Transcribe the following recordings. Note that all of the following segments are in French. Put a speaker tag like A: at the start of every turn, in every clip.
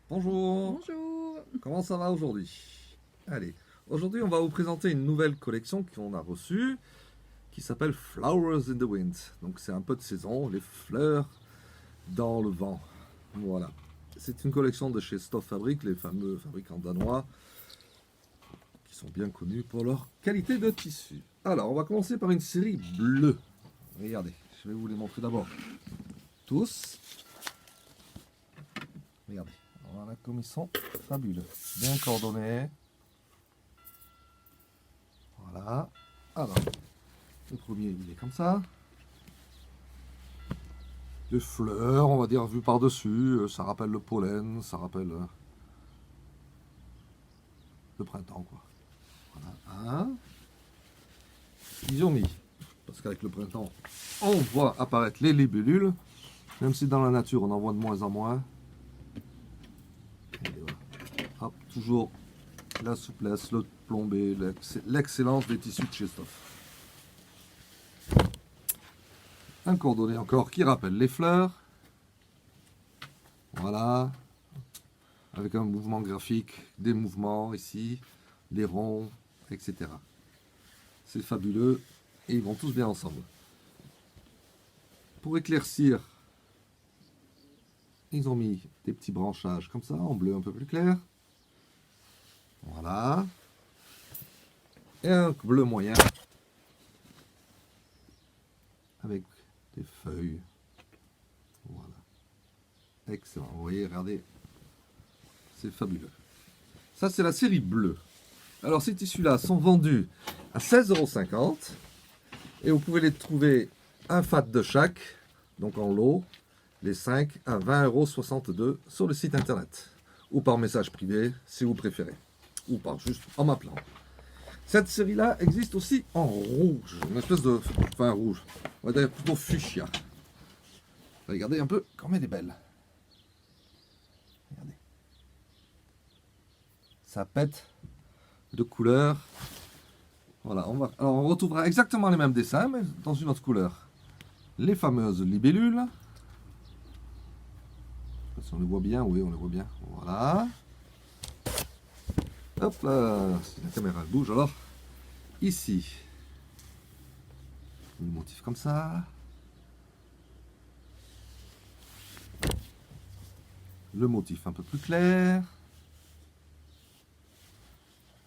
A: Bonjour,
B: Bonjour.
A: comment ça va aujourd'hui? Allez, aujourd'hui on va vous présenter une nouvelle collection qu'on a reçue qui s'appelle Flowers in the Wind. Donc c'est un peu de saison, les fleurs dans le vent. Voilà. C'est une collection de chez Stoff Fabric, les fameux fabricants danois qui sont bien connus pour leur qualité de tissu. Alors on va commencer par une série bleue. Regardez, je vais vous les montrer d'abord tous. Regardez, voilà comme ils sont fabuleux. Bien coordonnés. Voilà. Alors, le premier, il est comme ça. Les fleurs, on va dire, vues par-dessus, ça rappelle le pollen, ça rappelle le printemps, quoi. Voilà, un. Ils ont mis, parce qu'avec le printemps, on voit apparaître les libellules, même si dans la nature, on en voit de moins en moins. Et voilà. Hop, toujours la souplesse, le plombé, l'excellence des tissus de chez Stoff. Un cordonnet encore qui rappelle les fleurs. Voilà. Avec un mouvement graphique, des mouvements ici, les ronds, etc. C'est fabuleux et ils vont tous bien ensemble. Pour éclaircir, ils ont mis des petits branchages comme ça, en bleu un peu plus clair. Voilà. Et un bleu moyen avec des feuilles. Voilà. Excellent. Vous voyez, regardez. C'est fabuleux. Ça, c'est la série bleue. Alors, ces tissus-là sont vendus à 16,50 € et vous pouvez les trouver un fat de chaque, donc en lot, les 5 à 20,62 € sur le site internet ou par message privé si vous préférez, ou par juste en m'appelant. Cette série-là existe aussi en rouge, une espèce de enfin rouge, on va dire plutôt fuchsia. Regardez un peu comme elle est belle. Regardez. Ça pète de couleurs. Voilà, alors on retrouvera exactement les mêmes dessins, mais dans une autre couleur. Les fameuses libellules. Si on les voit bien, oui, on les voit bien. Voilà. Hop là, si la caméra elle bouge alors. Ici, le motif comme ça. Le motif un peu plus clair.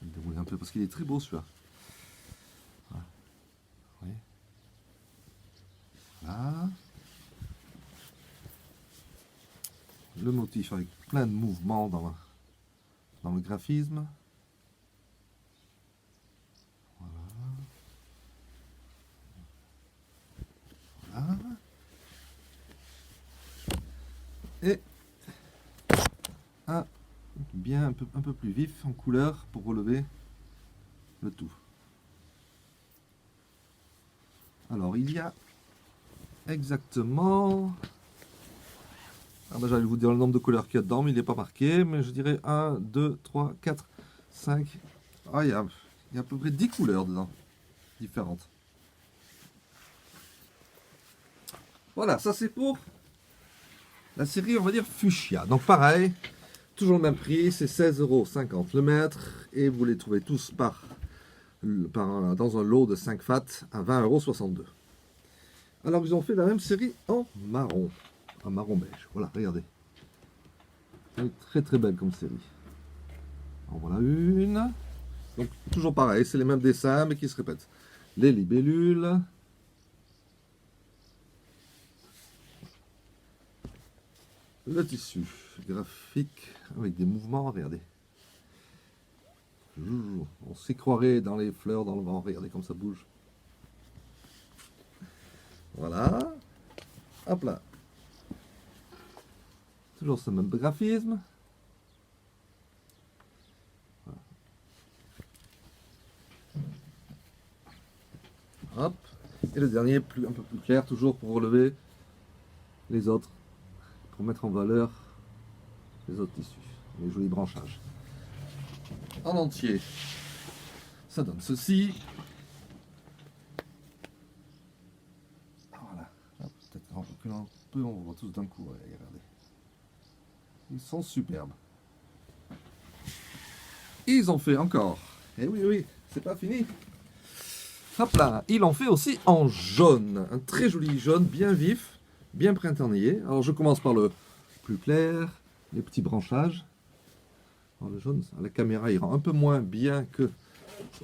A: Je vais le dérouler un peu parce qu'il est très beau celui-là. Voilà. Oui. Voilà. Le motif avec plein de mouvements dans le graphisme. Voilà. Et un bien un peu plus vif en couleur pour relever le tout. Alors il y a exactement... Ah ben, j'allais vous dire le nombre de couleurs qu'il y a dedans, mais il n'est pas marqué. Mais je dirais 1, 2, 3, 4, 5... Ah, il y a à peu près 10 couleurs dedans, différentes. Voilà, ça c'est pour la série, on va dire, fuchsia. Donc pareil, toujours le même prix, c'est 16,50 € le mètre. Et vous les trouvez tous dans un lot de 5 fats à 20,62 €. Alors ils ont fait la même série en marron. En marron beige. Voilà, regardez. Elle est très très belle comme série. En voilà une. Donc toujours pareil, c'est les mêmes dessins mais qui se répètent. Les libellules. Le tissu graphique avec des mouvements, regardez. On s'y croirait dans les fleurs, dans le vent, regardez comme ça bouge. Voilà. Hop là. Toujours ce même graphisme. Hop. Et le dernier, un peu plus clair, toujours pour relever les autres, pour mettre en valeur les autres tissus, les jolis branchages. En entier, ça donne ceci. Voilà. Peut-être en reculant un peu, on voit tous d'un coup. Regardez. Ils sont superbes. ils ont fait encore. Eh oui, oui, c'est pas fini. Hop là, ils l'ont fait aussi en jaune. Un très joli jaune, bien vif, bien printanier. Alors je commence par le plus clair, les petits branchages. Alors, le jaune, à la caméra, il rend un peu moins bien que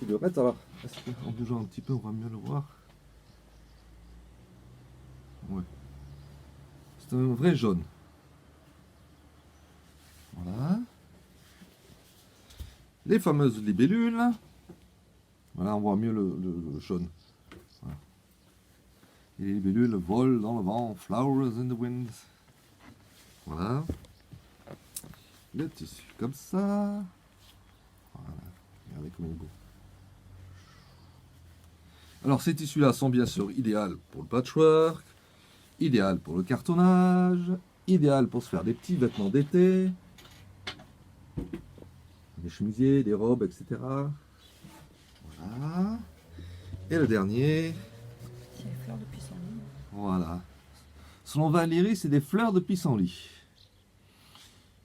A: le reste. Alors, en bougeant un petit peu, on va mieux le voir. Ouais. C'est un vrai jaune. Voilà. Les fameuses libellules. Voilà, on voit mieux le jaune. Voilà. Et les libellules volent dans le vent. Flowers in the wind. Voilà. Le tissu comme ça. Voilà. Regardez comme il est beau. Alors ces tissus-là sont bien sûr idéaux pour le patchwork, idéal pour le cartonnage, idéal pour se faire des petits vêtements d'été, des chemisiers, des robes, etc. Voilà. Et le dernier.
B: C'est les fleurs de pissenlit.
A: Voilà. Selon Valérie, c'est des fleurs de pissenlit.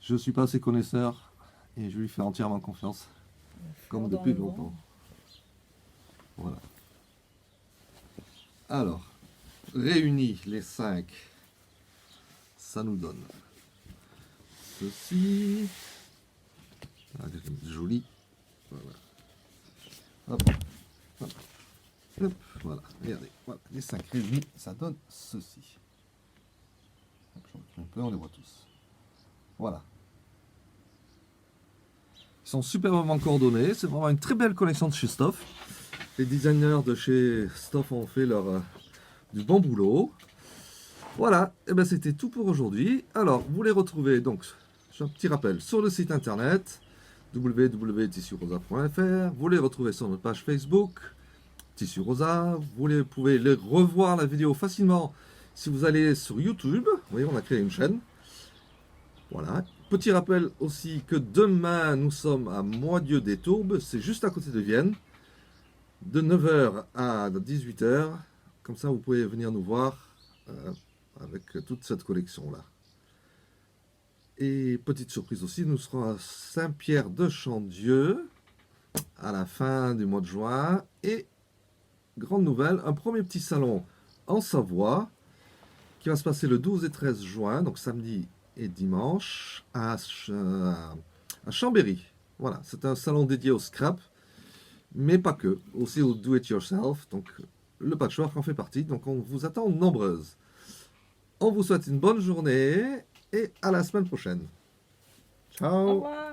A: Je ne suis pas assez connaisseur et je lui fais entièrement confiance, comme depuis longtemps. Voilà. Alors, réunis les 5, ça nous donne ceci. Ah, joli. Voilà. Hop, hop, hop, voilà. Regardez, voilà. Les 5 réunis, ça donne ceci. Hop, j'en recule un peu, on les voit tous. Voilà. Ils sont superbement coordonnés. C'est vraiment une très belle collection de chez Stoff. Les designers de chez Stoff ont fait du bon boulot. Voilà, et ben c'était tout pour aujourd'hui. Alors, vous les retrouvez, donc, j'ai un petit rappel, sur le site internet www.tissurosa.fr. Vous les retrouvez sur notre page Facebook, Tissu Rosa. Vous pouvez les revoir la vidéo facilement si vous allez sur YouTube. Vous voyez, on a créé une chaîne. Voilà. Petit rappel aussi que demain, nous sommes à Moitieu-des-Tourbes, c'est juste à côté de Vienne, de 9h à 18h. Comme ça, vous pouvez venir nous voir avec toute cette collection-là. Et petite surprise aussi, nous serons à Saint-Pierre-de-Chandieu à la fin du mois de juin. Et, grande nouvelle, un premier petit salon en Savoie qui va se passer le 12 et 13 juin, donc samedi et dimanche, à Chambéry. Voilà, c'est un salon dédié au scrap, mais pas que, aussi au do-it-yourself, donc le patchwork en fait partie, donc on vous attend nombreuses. On vous souhaite une bonne journée et à la semaine prochaine. Ciao.
B: Au revoir.